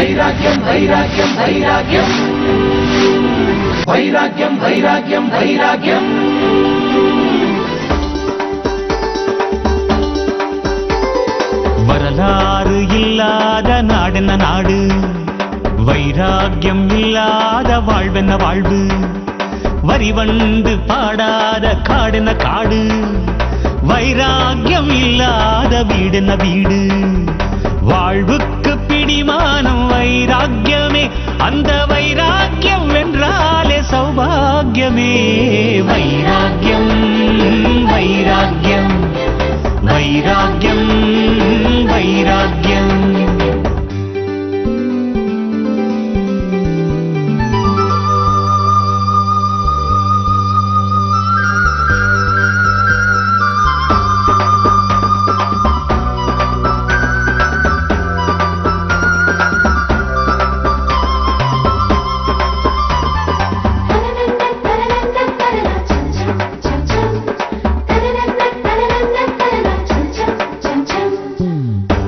வைராக்கியம் வைராக்கியம் வைராக்கியம் வைராக்கியம் வைராக்கியம் வைராக்கியம். வரலாறு இல்லாத நாடென்ன நாடு, வைராக்கியம் இல்லாத வாழ்வென்ன வாழ்வு, வரிவண்டு பாடாத காடென்ன காடு, வைராக்கியம் இல்லாத வீடென்ன வீடு. வாழ்வுக்கு பிடிமானம் வைராக்கியமே, அந்த வைராக்கியம் வென்றாலே சௌபாகியமே. வைராக்கியம் வைராக்கியம் வைராக்கியம் வைராக்கியம்.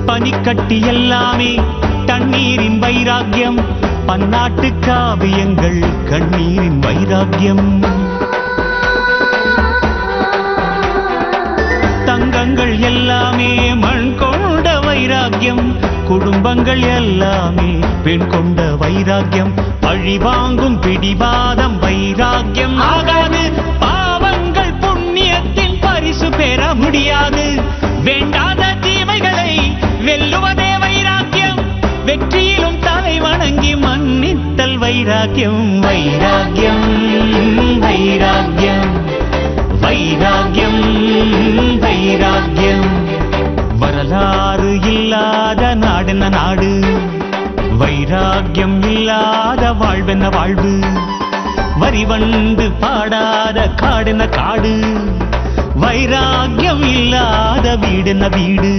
பனிக்கட்டி எல்லாமே தண்ணீரின் வைராக்கியம், பன்னாட்டு காவியங்கள் கண்ணீரின் வைராக்கியம். தங்கங்கள் எல்லாமே மண் கொண்ட வைராக்கியம், குடும்பங்கள் எல்லாமே பெண் கொண்ட வைராக்கியம். பழி வாங்கும் பிடிவாதம் வைராக்கியம் ஆகாது, பாவங்கள் புண்ணியத்தின் பரிசு பெற முடியாது. வேண்டாத தீமைகளை வெல்லுவதே வைராக்கியம், வெற்றியிலும் தலை வணங்கி மன்னித்தல் வைராக்கியம். வைராக்கியம் வைராக்கியம் வைராக்கியம் வைராக்கியம். வரலாறு இல்லாத நாடென்ன நாடு, வைராக்கியம் இல்லாத வாழ்வென்ன வாழ்வு, வரிவண்டு பாடாத காடென்ன காடு, வைராக்கியம் இல்லாத வீடென்ன வீடு.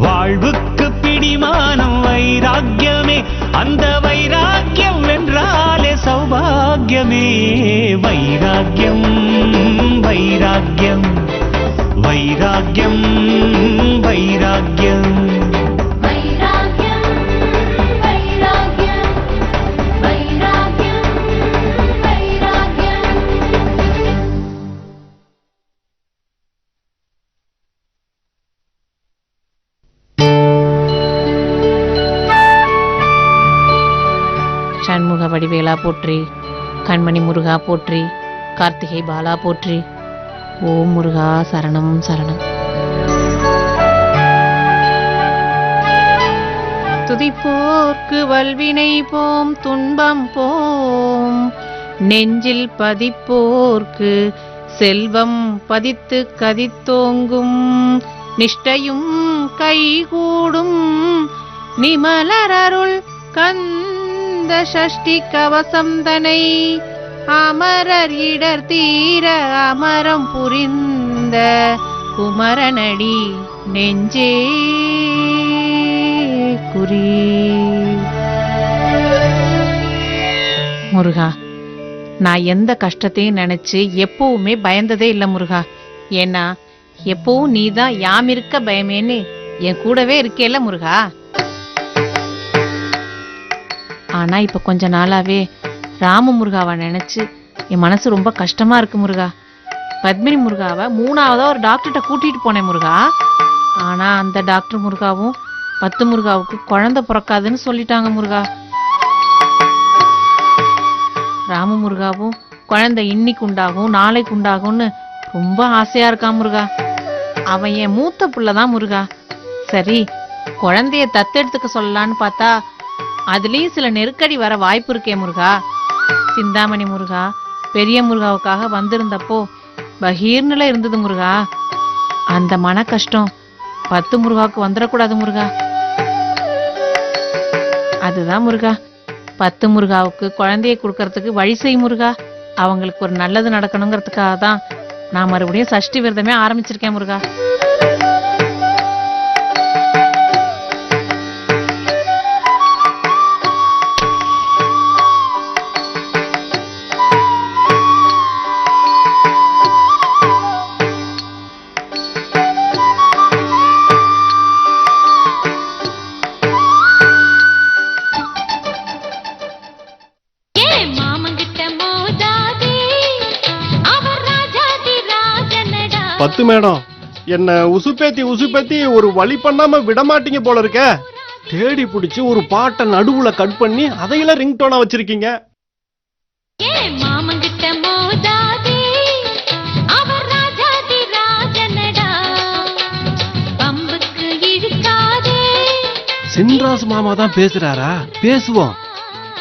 வாழ்வுக்கு பிடிமானம் வைராக்கியமே, அந்த வைராக்கியம் வென்றாலே சௌபாகியமே. வைராக்கியம் வைராக்கியம் வைராக்கியம் வைராக்கியம். சண்முக வடிவேலா போற்றி, கண்மணி முருகா போற்றி, கார்த்திகை பாலா போற்றி. ஓம் முருகா சரணம் சரணம். துதிப்போர்க்கு வல்வினை போம் துன்பம் போம், நெஞ்சில் பதிப்போர்க்கு செல்வம் பதித்து கதித்தோங்கும், நிஷ்டையும் கைகூடும் நிமலரருள் கந்த சஷ்டி கவசம் தனை, அமரர் இடர் தீர அமரம் புரிந்த குமரனடி நெஞ்சே குறி. முருகா, நான் எந்த கஷ்டத்தையும் நினைச்சு எப்பவுமே பயந்ததே இல்லை முருகா. ஏன்னா எப்பவும் நீதான் யாம் இருக்க பயமேன்னு என் கூடவே இருக்கேல்ல முருகா. ஆனா இப்ப கொஞ்ச நாளாவே ராம முருகாவை நினைச்சு என் மனசு ரொம்ப கஷ்டமா இருக்கு முருகா. பத்மினி முருகாவை 3ஆவதா ஒரு டாக்டர்கிட்ட கூட்டிட்டு போனேன் முருகா. ஆனா அந்த டாக்டர் முருகாவும் 10 முருகாவுக்கு குழந்தை பிறக்காதுன்னு சொல்லிட்டாங்க முருகா. ராம முருகாவும் குழந்தை இன்னைக்கு உண்டாகும் நாளைக்கு உண்டாகும்னு ரொம்ப ஆசையா இருக்கான் முருகா. அவன் என் மூத்த புள்ளதான் முருகா. சரி, குழந்தைய தத்தெடுத்துக்க சொல்லலான்னு பார்த்தா அதுலயும் சில நெருக்கடி வர வாய்ப்பு இருக்கே முருகா. சிந்தாமணி முருகா பெரிய முருகாவுக்காக வந்திருந்தப்போ பகீர்னுல இருந்தது முருகா. அந்த மன கஷ்டம் 10 முருகாவுக்கு வந்துடக்கூடாது முருகா. அதுதான் முருகா 10 முருகாவுக்கு குழந்தைய கொடுக்கறதுக்கு வழி செய் முருகா. அவங்களுக்கு ஒரு நல்லது நடக்கணுங்கிறதுக்காக தான் நான் மறுபடியும் சஷ்டி விரதமே ஆரம்பிச்சிருக்கேன் முருகா. பத்து மேடம், என்ன உசுப்பேத்தி ஒரு வழி பண்ணாம விட மாட்டீங்க போல இருக்க. தேடி பிடிச்சு ஒரு பாட்டை நடுவுல கட் பண்ணி அதையெல்லாம் ரிங்டோனா வச்சிருக்கீங்க. சின்ராஸ் மாமா தான் பேசுறாரா? பேசுவோம்.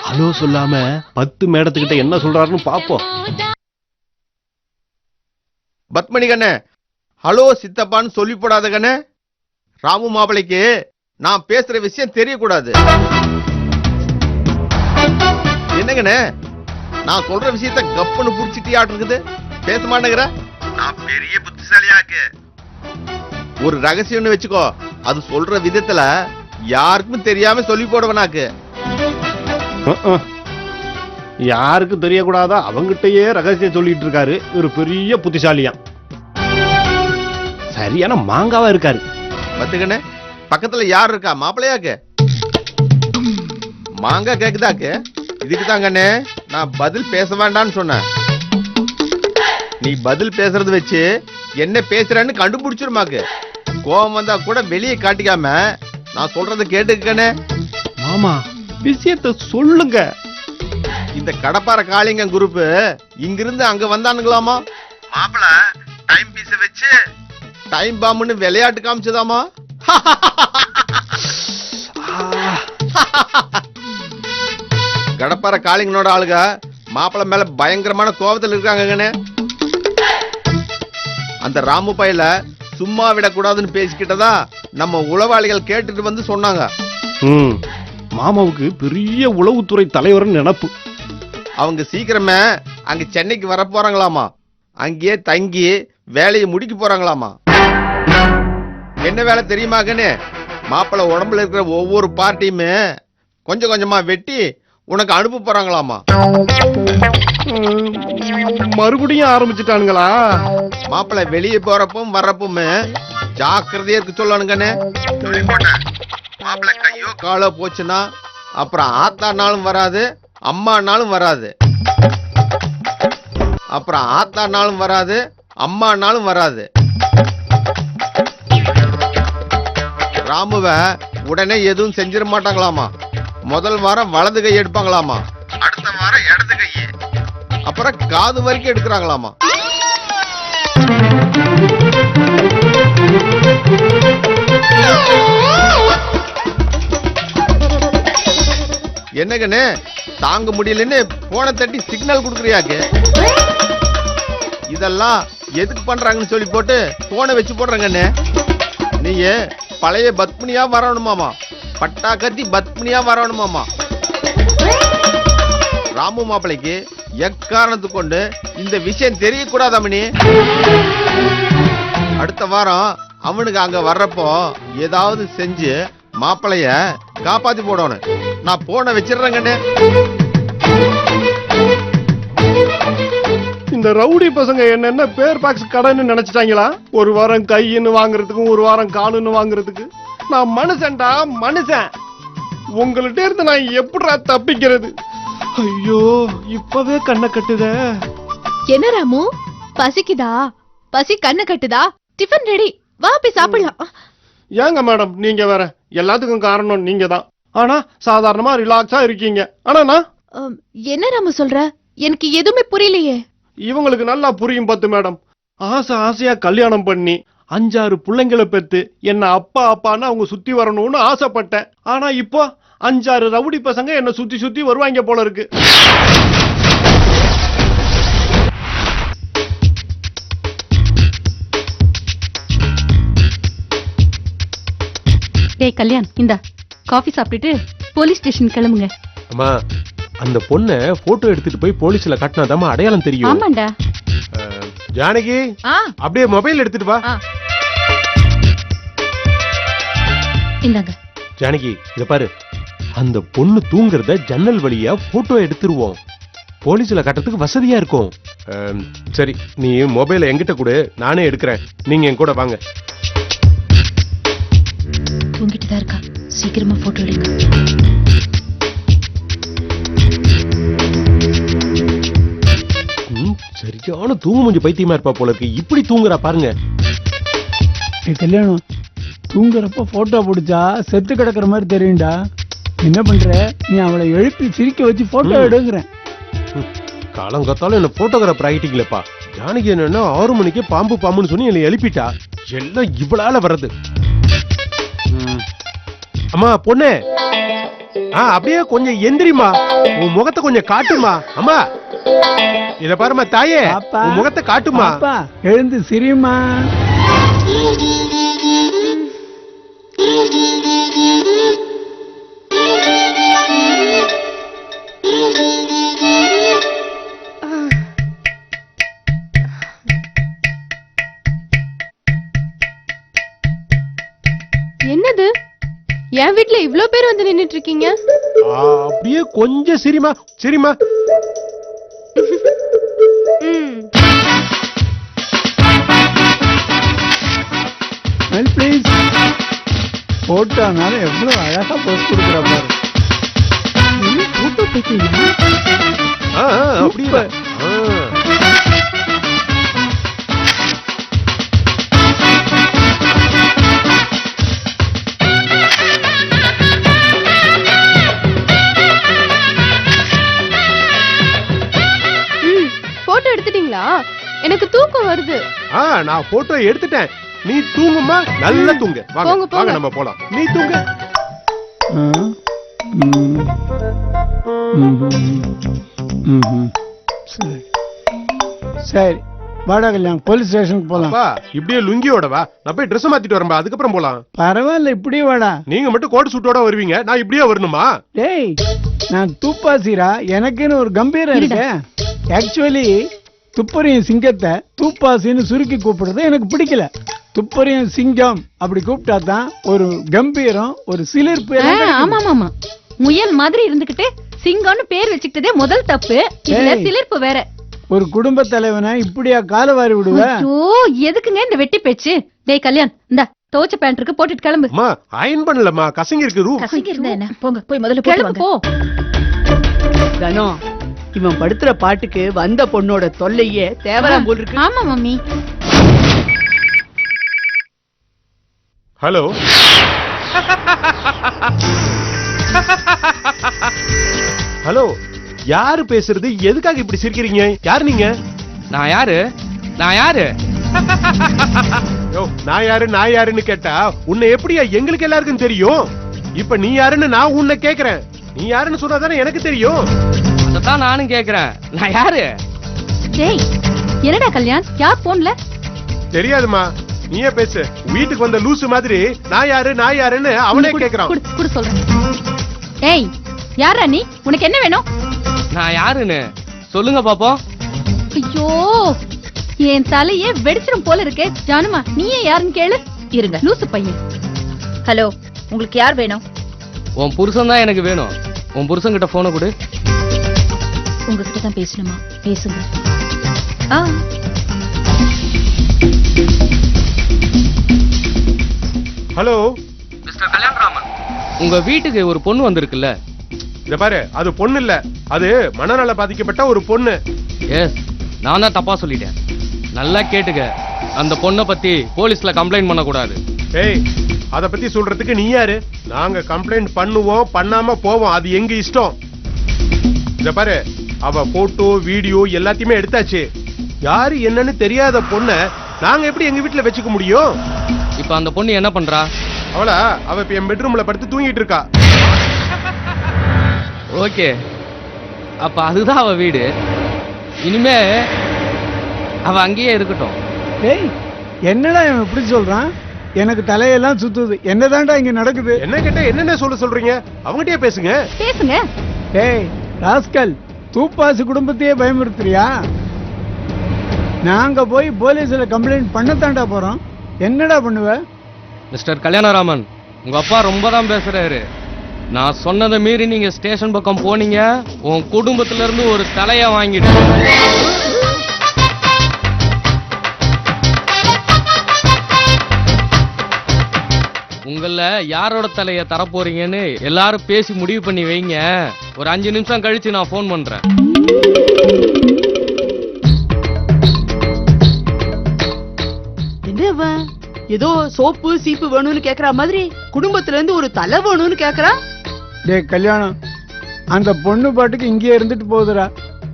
ஹலோ சொல்லாம 10 மேடத்துக்கிட்ட என்ன சொல்றாருன்னு பாப்போம். பத்மணி கண்ணே, ஹலோ சித்தப்பான்னு சொல்லி போடாத கண்ணே. ராமு மாப்பிளைக்கு நான் பேசுற விஷயம் தெரியக்கூடாது. என்னங்கண்ணே, நான் சொல்ற விஷயத்த கப்புன்னு புடிச்சிட்டியாட்டு இருக்குது. பேச மாட்டேங்கிற. நான் பெரிய புத்திசாலியாக்கு. ஒரு ரகசியம்னு வச்சுக்கோ, அது சொல்ற விதத்துல யாருக்கும் தெரியாம சொல்லி போடுவனாக்கு. யாருக்கு தெரியக்கூடாதா? அவங்கிட்டயே ரகசியம் சொல்லிட்டு இருக்காரு. ஒரு பெரிய புத்திசாலியா, சரியான மாங்காவா இருக்காரு. பத்துக்கண்ணே, பக்கத்துல யார் இருக்கா? மாப்பிளையாக்கு மாங்கா கேக்குதாக்கு? இதுக்குதான் கண்ணே நான் பதில் பேச வேண்டான்னு சொன்னேன். நீ பதில் பேசுறது வச்சு என்ன பேசுறன்னு கண்டுபிடிச்சிருமாக்கு. கோபம் வந்தா கூட வெளியே காட்டிக்காம நான் சொல்றத கேட்டுக்கண்ணே. மாமா, விஷயத்த சொல்லுங்க. இந்த கடப்பார காளிங்க குரூப் இங்கிருந்து அங்க வந்தானுங்களாமா. மாப்பிள டைம் பீஸ வச்சு டைம் பாம்புன்னு விளையாட்டு காமிச்சதாமா. கடப்பார காளிங்கனோட ஆளுங்க மாப்பிள மேல பயங்கரமான கோபத்தில் இருக்காங்கன்னு. அந்த ராமு பையில சும்மா விடக்கூடாதுன்னு பேசிக்கிட்டதா நம்ம உளவாளிகள் கேட்டுட்டு வந்து சொன்னாங்க. மாமாவுக்கு பெரிய உளவுத்துறை தலைவர்னு நினைப்பு. அவங்க சீக்கிரமே அங்க சென்னைக்கு வர போறாங்களாமா. அங்கேயே தங்கி வேலையை முடிக்க போறாங்களாமா. என்ன வேலை தெரியுமாங்கன்னு? மாப்பிள உடம்புல இருக்கிற ஒவ்வொரு பார்ட்டியுமே கொஞ்சம் கொஞ்சமா வெட்டி உனக்கு அனுப்ப போறாங்களாமா. மறுபடியும் ஆரம்பிச்சுட்டானுங்களா? மாப்பிள வெளியே போறப்பும் வர்றப்புமே ஜாக்கிரதையா இருக்கு சொல்லணுங்கன்னு. மாப்பிள கையோ காலோ போச்சுன்னா அப்புறம் ஆத்தானாலும் வராது, அம்மானாலும் வராது. அப்புறம் ஆத்தானாலும் வராது, அம்மானாலும் வராது. ராமுவ உடனே எதுவும் செஞ்சிட மாட்டாங்களாமா. முதல் வாரம் வலது கை எடுப்பாங்களாமா, அடுத்த வாரம் இடது கை, அப்புறம் காது வரைக்கும் எடுக்கிறாங்களாமா. என்னங்கன்னு தாங்க முடியலன்னு போன தட்டி சிக்னல் கொடுக்குறியாக்கு? இதெல்லாம் எதுக்கு பண்றாங்கன்னு சொல்லி போட்டு போனை வச்சு போடுறாங்கன்னு. நீங்க பழைய பத்மினியா வரணுமாமா, பட்டா கத்தி பத்மினியா வரணுமாமா. ராமு மாப்பிளைக்கு எக்காரணத்து கொண்டு இந்த விஷயம் தெரியக்கூடாதமணி. அடுத்த வாரம் அவனுக்கு அங்க வர்றப்போ ஏதாவது செஞ்சு மாப்பிளைய காப்பாத்தி போடணும். நான் போன வச்சிடுறேங்கண்ணே. இந்த ரவுடி பசங்க என்னென்ன பேர் பாக்ஸ் கடைன்னு நினைச்சிட்டாங்களா? ஒரு வாரம் கைன்னு வாங்குறதுக்கும் ஒரு வாரம் காலுன்னு வாங்குறதுக்கு. நான் மனுஷன்டா, மனுஷன். உங்கள்கிட்ட இருந்து நான் எப்படா தப்பிக்கிறது? ஐயோ, இப்பவே கண்ணை கட்டுத. என்ன ராமு, பசிக்குதா? பசி கண்ணை கட்டுதா? டிஃபன் ரெடி, வா போய் சாப்பிடலாம். ஏங்க மேடம், நீங்க வேற. எல்லாத்துக்கும் காரணம் நீங்க தான். ஆனா சாதாரணமா ரிலாக்ஸா இருக்கீங்க. ஆனா நான் என்ன ராமு சொல்ற? எனக்கு எதுவுமே புரியலையே. இவங்களுக்கு நல்லா புரியும் பத்து மேடம். ஆசையா கல்யாணம் பண்ணி 5-6 பிள்ளைங்களை பெத்து என்ன அப்பா அப்பான்னு அவங்க சுத்தி வரணும்னு ஆசைப்பட்டேன். ஆனா இப்போ 5-6 ரவுடி பசங்க என்ன சுத்தி வருவாங்க போல இருக்கு. டேய் கல்யாண், இந்த காஃபி சாப்பிட்டுட்டு போலீஸ் ஸ்டேஷன் கிளம்புங்க. அம்மா, அந்த பொண்ணை போட்டோ எடுத்துட்டு போய் போலீஸ்ல காட்டினாதாம்மா அடையாளம் தெரியும். ஆமாண்டா. ஜானகி, அப்படியே மொபைல் எடுத்துட்டு வா. இந்தாங்க. ஜானகி, இத பாரு, அந்த பொண்ணு தூங்குறத ஜன்னல் வழியா போட்டோ எடுத்துருவோம். போலீஸ்ல காட்டுறதுக்கு வசதியா இருக்கும். சரி, நீ மொபைலை என்கிட்ட கொடு, நானே எடுக்கிறேன். நீங்க என் கூட வாங்க. தூங்கிட்டு தான் இருக்கா, சீக்கிரமா போட்டோ எடுங்க. சரி சரியான தூங்கு மூஞ்சி பைத்தியமா இருப்பா போல இருக்கு. இப்படி தூங்குறா பாருங்க. கல்யாணம் தூங்குறப்ப போட்டோ பிடிச்சா செத்து கிடக்குற மாதிரி தெரியும்டா. என்ன பண்ற, நீ அவளை எழுப்பி சிரிக்க வச்சு போட்டோ எடுங்கிறேன். காலங்காத்தாலும் என்ன போட்டோகிராஃபர் ஆகிட்டீங்களேப்பா. ஜானகி என்னன்னா 6 மணிக்கு பாம்புன்னு சொல்லி என்னை எழுப்பிட்டா. எல்லாம் இவளால வர்றது. அம்மா பொண்ணு, அப்படியே கொஞ்சம் எந்திரிமா, உன் முகத்தை கொஞ்சம் காட்டுமா. அம்மா இத பாருமா தாயே, உன் முகத்தை காட்டுமா. எழுந்து சிரிமா. என்னது, என் வீட்ல இவ்ளோ பேர் வந்து நின்னுட்டு இருக்கீங்க? அப்படியே கொஞ்சம் சிரிமா சிரிமா. ப்ளீஸ். போட்டோனால எவ்வளவு அழகா போஸ்ட் கொடுக்குற பாரு. போட்டோ பேசுறீங்க? அப்படியே போட்டோ எடுத்துட்டீங்களா? எனக்கு தூக்கம் வருது. நான் போட்டோ எடுத்துட்டேன். நீ தூங்குமா, நல்லா தூங்க. வாங்க நம்ம போலாம். நீ தூங்க. சரி வாடா கல்யாணம், போலீஸ் ஸ்டேஷனுக்கு போலாம். இப்படியே லுங்கியோட வா, நான் போய் ட்ரெஸ் மாத்திட்டு வரேன், அதுக்கப்புறம் போலாம். பரவாயில்ல, இப்படியே வாடா. நீங்க மட்டும் கோட் சூட்டோட வருவீங்க, நான் இப்படியே வரணுமா? டேய், நான் தூப்பாசிரா, எனக்குன்னு ஒரு கம்பீரம் இருக்கு. ஆக்சுவலி துப்பறியும் சிங்கத்தை தூப்பாசின்னு சுருக்கி கூப்பிடுறது எனக்கு பிடிக்கல. துப்பறியும் சிங்கம் அப்படி கூப்பிட்டா தான் ஒரு கம்பீரம், ஒரு சிலிர்ப்பு. ஆமா ஆமா, முயல் மாதிரி இருந்துகிட்டு சிங்கம்னு பேர் வச்சுக்கிட்டதே முதல் தப்பு. இதுல சிலிர்ப்பு வேற. ஒரு குடும்ப தலைவனை இப்படியா காலவாரி விடுவ? எதுக்குங்க இந்த வெட்டி பேச்சு? டேய் கல்யாண், இந்த தோச்ச பேண்ட் இருக்கு, போட்டுட்டு கிளம்பு. அம்மா அயன் பண்ணலமா, கசங்கி இருக்கு. கசங்கி இருந்தா என்ன, போங்க போய் முதல்ல கிளம்பு போ. தனோ, இவன் படுத்துற பாட்டுக்கு வந்த பொண்ணோட தொல்லையே தேவலாம் போல் இருக்கு. ஆமா மம்மி. ஹலோ, ஹலோ, யாரு பேசுறது? எதுக்காக இப்படி சிரிக்கிறீங்க? யாரு நீங்க? நான் யாரு? நான் யாருன்னு கேட்டா உன்னை எப்படியா எங்களுக்கு எல்லாருக்கும் தெரியும்? இப்ப நீ யாருன்னு நான் உன்னை கேக்குறேன். நீ யாருன்னு சொன்னாதானே எனக்கு தெரியும். அதான் நானும் கேக்குறேன். நான் யாரு? டேய், என்னடா கல்யாண், யார் போன்ல? தெரியாதுமா, நீயே பேசு. வீட்டுக்கு வந்த லூசு மாதிரி நான் யாருன்னு அவனே கேக்குறான். குடு சொல்றேன். ஏய், யாரா நீ? உனக்கு என்ன வேணும்? நான் யாருன்னு சொல்லுங்க பாப்போம். ஐயோ, என் தலையே வெடிச்சிரும் போல இருக்கே. ஜானுமா, நீயே யாருன்னு கேளு. இருங்க, லூசு பையன். ஹலோ, உங்களுக்கு யார் வேணும்? உன் புருஷன் தான் எனக்கு வேணும். உன் புருஷன் கிட்ட போனை கொடு. உங்ககிட்ட தான் பேசணுமா? பேசுங்க. ஹலோ மிஸ்டர் கல்யாணராமன், உங்க வீட்டுக்கு ஒரு பொண்ணு வந்திருக்குல்ல? இத பாரு, அது பொண்ணு இல்ல, அது மனநல பாதிக்கப்பட்ட ஒரு பொண்ணு. எஸ், நான் தான் தப்பா சொல்லிட்டேன். நல்லா கேட்டுக்க, அந்த பொண்ணை பத்தி போலீஸ்ல கம்ப்ளைண்ட் பண்ண கூடாது. ஏய், அத பத்தி சொல்றதுக்கு நீ யாரு? நாங்க கம்ப்ளைண்ட் பண்ணுவோம், பண்ணாம போவோம், அது எங்க இஷ்டம். இத பாரு, அவ போட்டோ வீடியோ எல்லாத்தையுமே எடுத்தாச்சு. யாரு என்னன்னு தெரியாத பொண்ண நாங்க எப்படி எங்க வீட்டுல வச்சுக்க முடியும்? இப்ப அந்த பொண்ணு என்ன பண்றா? அவ இப்ப என் பெட்ரூம்ல படுத்து தூங்கிட்டு இருக்கா. ஓகே, அப்ப அதுதான் அவ வீடு. இனிமே அவ அங்கேயே இருக்கட்டும். டேய், என்னடா இவன் இப்படி சொல்றான்? எனக்கு தலையெல்லாம் சுத்துது. என்னதான்டா இங்க நடக்குது? என்ன கேட்டா என்னென்ன சொல்றீங்க? அவங்ககிட்டயே பேசுங்க. பேசுங்க. டேய் ராஸ்கல், தூப்பாசி குடும்பத்தையே பயமுறுத்துறியா? நாங்க போய் போலீஸ்ல கம்ப்ளைண்ட் பண்ணத்தாண்டா போறோம். என்னடா பண்ணுவ? மிஸ்டர் கல்யாணராமன், உங்க அப்பா ரொம்ப தான் பேசுறாரு. நான் சொன்னதை மீறி நீங்க ஸ்டேஷன் பக்கம் போனீங்க, உன் குடும்பத்துல இருந்து ஒரு தலைய வாங்கிடு. உங்கள யாரோட தலைய தரப்போறீங்கன்னு எல்லாரும் பேசி முடிவு பண்ணி வைங்க. ஒரு 5 நிமிஷம் கழிச்சு நான் போன் பண்றேன். இவன் ஏதோ சோப்பு சீப்பு வேணும்னு கேக்குற மாதிரி குடும்பத்துல இருந்து ஒரு தலை வேணும்னு கேக்குறா. டேய் கல்யாணம், அந்த பொண்ணு பாட்டுக்கு இங்கே இருந்துட்டு போகுதுடா.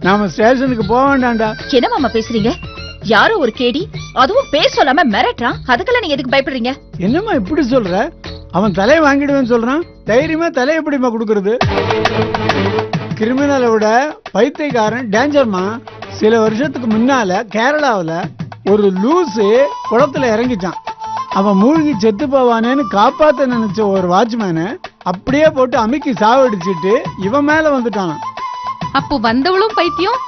நாம ஸ்டேஷனுக்கு போக வேண்டாம்டா. என்ன மாமா பேசுறீங்க? யாரோ ஒரு கேடி, அதுவும் பேர் சொல்லாம மிரட்டுறான். அதுக்கெல்லாம் நீங்க எதுக்கு பயப்படுறீங்க? என்னம்மா இப்படி சொல்ற? அவன் தலையை வாங்கிடுவேன்னு சொல்றான். தைரியமா தலையை எப்படிமா கொடுக்கறது? கிரிமினலை விட பைத்தியக்காரன் டேஞ்சர்மா. சில வருஷத்துக்கு முன்னால கேரளாவுல ஒரு லூசு குளத்துல இறங்கிச்சான். அவன் மூழ்கி செத்து போவானேன்னு காப்பாத்த நினைச்ச ஒரு வாட்ச்மேனை அப்படியே போட்டு அமுக்கி சாவடிச்சிட்டு இவன் மேல வந்துட்டான். அப்போ வந்தவளும் பைத்தியம்,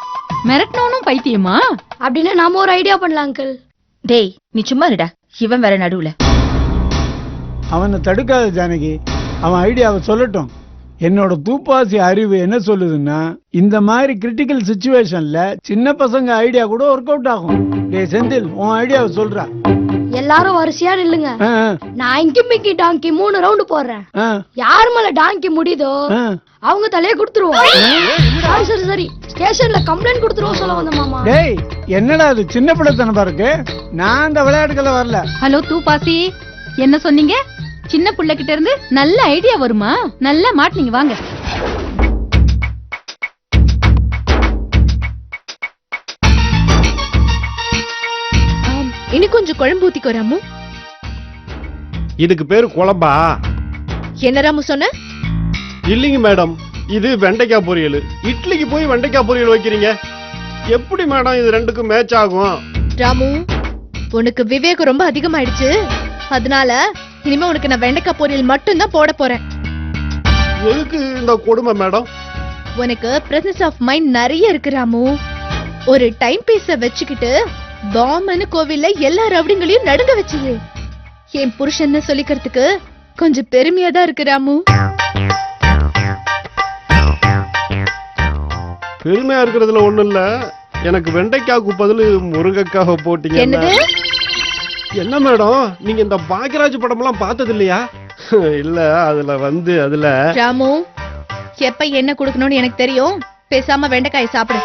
மிரட்டினவனும் பைத்தியமா? அப்படின்னா நாம ஒரு ஐடியா பண்ணலாம் அங்கிள். டேய் நீ சும்மா இருடா, இவன் வேற நடுவுல. அவனை தடுக்காத ஜானகி, அவன் ஐடியாவை சொல்லட்டும். என்னோட தூப்பாசி அறிவு என்ன சொல்லுதுன்னா, இந்த மாதிரி கிரிட்டிக்கல் சிச்சுவேஷன்ல சின்ன பசங்க ஐடியா கூட ஒர்க் அவுட் ஆகும். டேய் செந்தில், உன் ஐடியாவை சொல்ற. எல்லாரும் வரிசையா நில்லுங்க. நான் இங்கி மிக்கி டாங்கி 3 ரவுண்ட் போடுறேன். யார் மேல டாங்கி முடியுதோ அவங்க தலையை கொடுத்துருவோம். சரி சரி, ஸ்டேஷன்ல கம்ப்ளைண்ட் கொடுத்துருவோம் சொல்ல வந்த மாமா. டேய் என்னடா அது சின்ன பிள்ளைத்தனமா இருக்கு? நான் அந்த விளையாட்டுகளை வரல. ஹலோ தூபாசி, என்ன சொன்னீங்க? சின்ன புள்ள கிட்ட இருந்து நல்ல ஐடியா வருமா? நல்லா மாட்டீங்க, வாங்க. இனி கொஞ்சம் குழம்பு ஊத்திக்கோ ராமு. இதுக்கு பேரு குழம்பா? என்ன ராமு சொன்ன? இல்லைங்க மேடம், இது வெண்டைக்காய் பொரியல். இட்லிக்கு போய் வெண்டைக்காய் பொரியல் வைக்கிறீங்க, எப்படி மேடம் இது ரெண்டுக்கும் மேட்ச் ஆகும்? ராமு, உனக்கு விவேகம் ரொம்ப அதிகமாயிடுச்சு. அதனால இனிமே உனக்கு நான் வெண்டைக்காய் பொரியல் மட்டும் தான் போட போறேன். எதுக்கு இந்த கொடுமை மேடம்? உனக்கு பிரசன்ஸ் ஆஃப் மைண்ட் நிறைய இருக்கு ராமு. ஒரு டைம் பீஸ வச்சுக்கிட்டு பாம்பன்னு கோவில்ல எல்லா ரவுடிங்களையும் நடுங்க வச்சது என் புருஷன் சொல்லிக்கிறதுக்கு கொஞ்சம் பெருமையா தான் இருக்கு ராமு. பெருமையா இருக்கிறதுல ஒண்ணும் இல்ல. எனக்கு வெண்டைக்காய்க்கு பதில் முருங்கைக்காக போட்டீங்க. என்ன மேடம், நீங்க இந்த பாக்யராஜ் படம் எல்லாம் பார்த்தது இல்லையா? இல்ல, அதுல ராமு, எப்ப என்ன கொடுக்கணும்னு எனக்கு தெரியும். பேசாம வெண்டைக்காய் சாப்பிடு.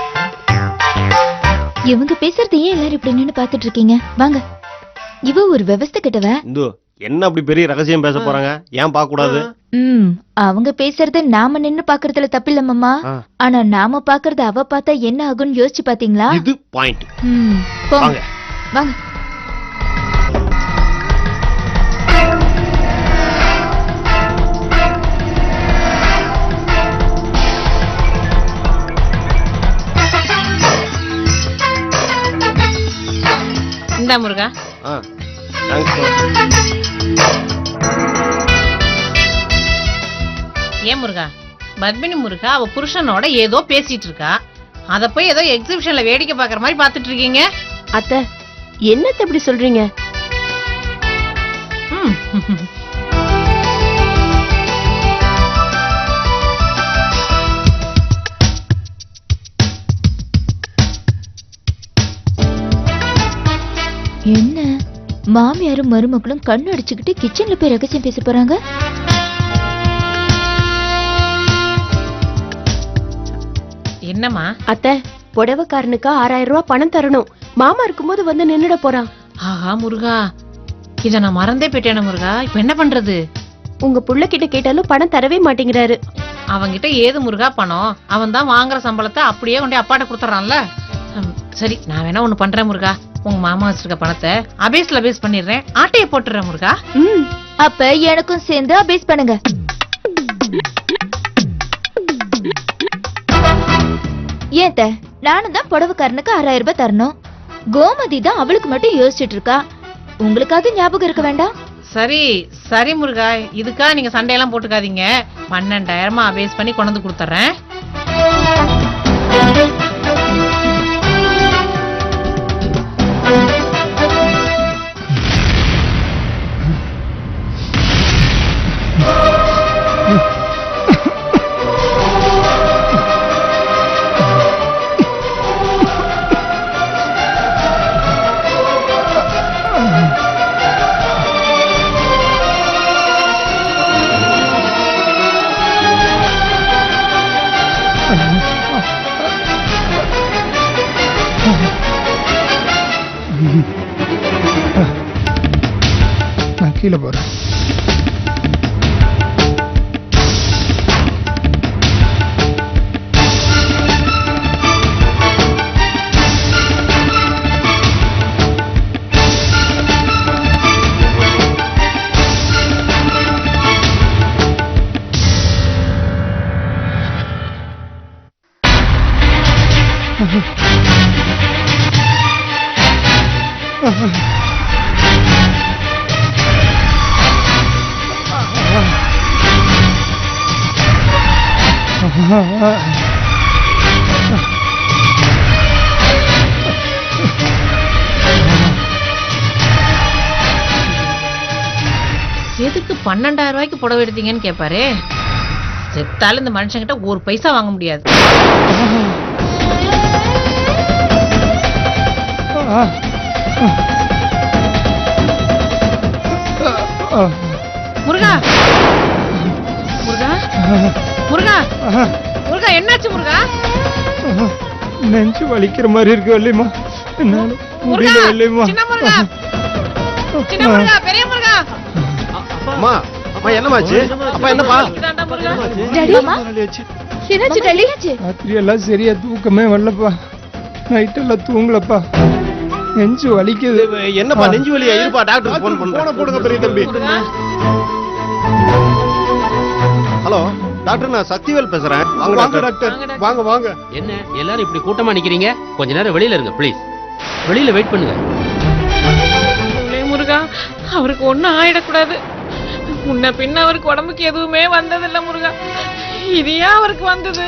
இவங்க பேசுறது ஏன் எல்லாரும் இப்படி நின்னு பாத்துட்டு இருக்கீங்க? வாங்க. இவ ஒரு விவஸ்தை கிட்டவ. என்ன அப்படி பெரிய ரகசியம் பேச போறாங்க? ஏன் பார்க்க கூடாது? அவங்க பேசுறத நாம நின்னு பாக்குறதுல தப்பில்ல மாமா. ஆனா நாம பாக்குறத அவ பார்த்தா என்ன ஆகும்னு யோசிச்சு பாத்தீங்களா? இது பாயிண்ட். வாங்க வாங்க. இந்தா முருகா. ஏன் முருகா, பத்மினி முருகா அவ புருஷனோட ஏதோ பேசிட்டு இருக்கா. அத போய் ஏதோ எக்ஸிபிஷன்ல வேடிக்கை பாக்குற மாதிரி பாத்துட்டு இருக்கீங்க. அத்தை, என்னத்த இப்படி சொல்றீங்க? என்ன மாமியாரும் மருமகளும் கண்ணு அடிச்சுக்கிட்டு கிச்சன்ல போய் ரகசியம் பேச போறாங்க? என்னம்மா? அத்தை, புடவைக்காரனுக்கு 6000 ரூபாய் பணம் தரணும். மாமா இருக்கும்போது வந்து நின்னுட போறான். ஆஹா முருகா, இத நான் மறந்தே போயிட்டேன முருகா. இப்ப என்ன பண்றது? உங்க புள்ள கிட்ட கேட்டாலும் பணம் தரவே மாட்டேங்கிறாரு. அவங்கிட்ட ஏது முருகா பணம்? அவன் தான் வாங்குற சம்பளத்தை அப்படியே கொண்டு அப்பாட்ட கொடுத்துறான்ல. சரி, நான் வேணா ஒண்ணு பண்றேன் முருகா. உங்க மாமா வச்சிருக்க பணத்தை அபேஸ்ல அபேஸ் பண்ணிடுறேன், ஆட்டைய போட்டுறேன் முருகா. அப்ப எனக்கும் சேர்ந்து அபேஸ் பண்ணுங்க. ஏத்த, நானும் தான் புடவைக்காரனுக்கு 6000 ரூபாய் தரணும். கோமதி தான் அவளுக்கு மட்டும் யோசிச்சுட்டு இருக்கா. உங்களுக்காவது ஞாபகம் இருக்க வேண்டாம்? சரி சரி முருகா, இதுக்கா நீங்க சண்டையெல்லாம் போட்டுக்காதீங்க. 12,000 அபேஸ் பண்ணி கொண்டு வந்து கொடுத்துறேன். கீழே போறேன். எதுக்கு 12,000 ரூபாய்க்கு புடவை எடுத்தீங்கன்னு கேட்பாரு. செத்தாலும் இந்த மனுஷங்கிட்ட ஒரு பைசா வாங்க முடியாது. முருகா முருகா முருகா முருகா என்னாச்சு முருகா? நெஞ்சு வலிக்கிற மாதிரி இருக்கு வள்ளிமா. என்னால முருகா முடியல வள்ளிமா. சின்ன முருகா சின்ன முருகா பெரிய முருகா. அம்மா அம்மா என்னமாச்சு? அப்பா என்னப்பா? இதாண்டா முருகா. டாடி என்னாச்சு டாடி? ராத்திரி எல்லாம் சரியா தூக்கமே வரலப்பா. நைட் எல்லாம் தூங்கலப்பா. நெஞ்சு வலிக்குது. என்னப்பா நெஞ்சு வலியா? இருப்பா டாக்டர் போன் பண்றேன். போடுங்க பெரிய தம்பி. ஹலோ டாக்டர், நான் சக்திவேல் பேசுறேன். வாங்க டாக்டர், வாங்க வாங்க. என்ன எல்லாரும் இப்படி கூட்டமா நிக்கிறீங்க? கொஞ்ச நேரம் வெளியில இருங்க ப்ளீஸ். வெளியில வெயிட் பண்ணுங்க. முருகா அவருக்கு ஒண்ணும் ஆயிடக்கூடாது. முன்ன பின்ன அவருக்கு உடம்புக்கு எதுவுமே வந்ததில்ல முருகா. இது ஏன் அவருக்கு வந்தது?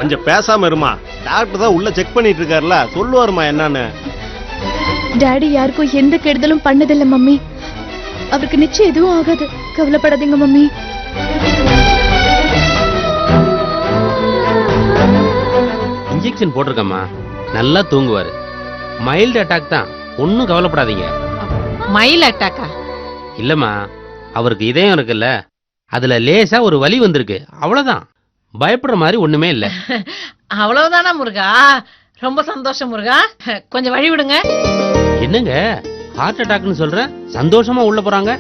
கொஞ்சம் பேசாம இருமா. டாக்டர் தான் உள்ள செக் பண்ணிட்டு இருக்காருல, சொல்லுவாருமா என்னன்னு. டாடி யாருக்கும் எந்த கெடுதலும் பண்ணதில்ல மம்மி. அவருக்கு நிச்சயம் எதுவும் ஆகாது, கவலைப்படாதீங்க மம்மி. இன்ஜெக்ஷன் போட்டிருக்கம்மா, நல்லா தூங்குவாரு. மைல்டு அட்டாக் தான், ஒன்னும் கவலைப்படாதீங்க. மயில் அட்டாக்கா? இல்லம்மா, அவருக்கு இதயம் இருக்குல்ல, அதுல லேசா ஒரு வலி வந்திருக்கு, அவ்வளவுதான். பயப்படுற மாதிரி ஒண்ணுமே இல்ல. அவ்வளவுதானா முருகா? ரொம்ப சந்தோஷம் முருகா. கொஞ்சம் வழி விடுங்க. என்னங்க ஹார்ட் அட்டாக்னு சொல்ற? சந்தோஷமா உள்ள போறாங்க.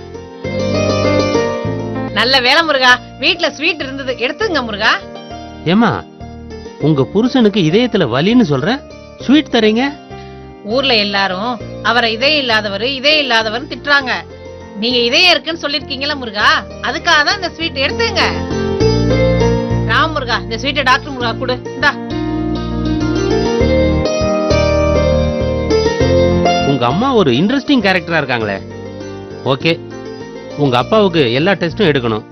நல்ல வேலை முருகா, வீட்ல ஸ்வீட் இருந்தது, எடுத்துங்க முருகா. ஏமா, உங்க புருஷனுக்கு இதயத்துல வலின்னு சொல்ற, ஸ்வீட் தரீங்க? ஊர்ல எல்லாரும் அவரை இதயம் இல்லாதவர் திட்டுறாங்க. நீங்க இதயம் இருக்குன்னு சொல்லிருக்கீங்களா முருகா, அதுக்காக தான் இந்த ஸ்வீட் எடுத்துங்க. ராம் முருகா, இந்த ஸ்வீட்டை டாக்டர் முருகா கொடு. இந்தா. உங்க அம்மா ஒரு இன்ட்ரெஸ்டிங் கேரக்டரா இருக்காங்களே. ஓகே, உங்க அப்பாவுக்கு எல்லா டெஸ்டும் எடுக்கணும்.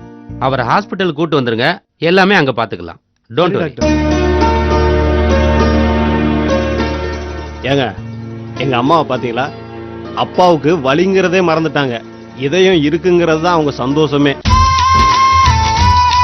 அவரை ஹாஸ்பிட்டல் கூட்டு வந்துருங்க, எல்லாமே அங்க பாத்துக்கலாம். Don't worry. ஏங்க, எங்க அம்மாவை பாத்தீங்களா? அப்பாவுக்கு வலிங்கிறதே மறந்துட்டாங்க, இதயம் இருக்குங்கிறது தான் அவங்க சந்தோஷமே.